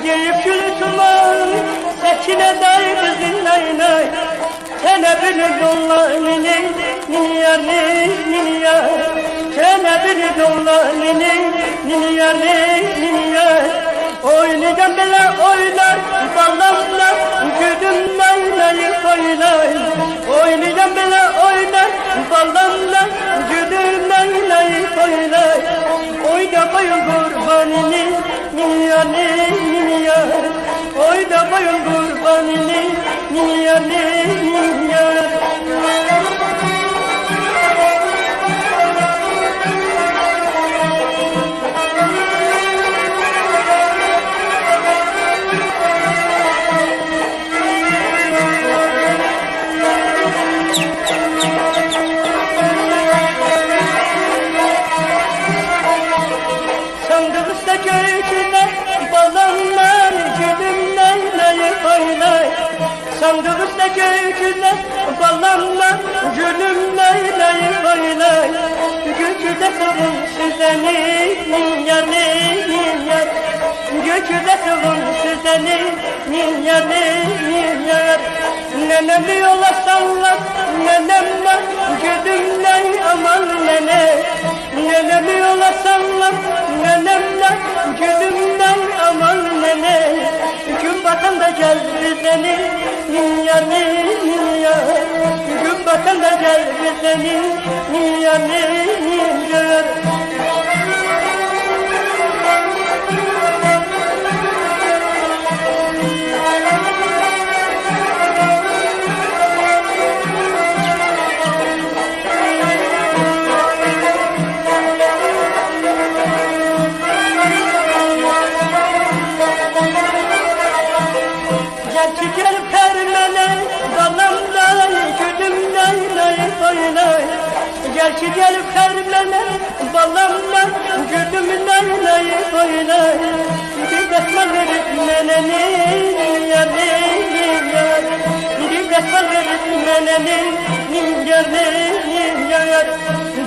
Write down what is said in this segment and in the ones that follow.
Giyip gül tumanı sekine day kızın nay nay. Tene bir dolla nini yar nini yar. Tene bir dolla nini yar nini yar. Oynayacağım bile oynar ballamla güdüm nay nay oynar. Oynayacağım bile oynar ballamla güdüm nay nay oynar. Oyna bayıl kurbanini nini yar nini yar. Oyna bayıl kurbanini nini yar nini yar. Sandıkta göğsüne balonlar gülüm nay nay oynay. Sandıkta göğsüne balonlar gülüm nay nay oynay. Göküde kılın sizeni yar. Göküde kılın sizeni yar. Nenemi yola sallar nenemle gülüm nay aman nene. Nenemi yola sallar nenemle gülümden aman nene. Gün batanda gel bizeni yar. Gün batanda gel bizeni yar. Gel permene balamla gülüm nay nay oynay. Gel permene balamla gülüm nay nay oynay. Bir desma verir meneni yar. Bir desma verir meneni yar.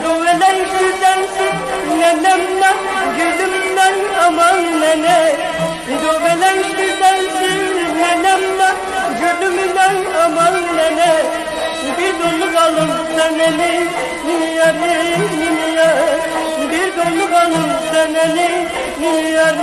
Duvelen güzelsin nenemle gülüm nay aman nene. Duvelen güzelsin nenemle gülümden aman nene. Bir dolu alın seneni yar. Bir dolu alın seneni yar.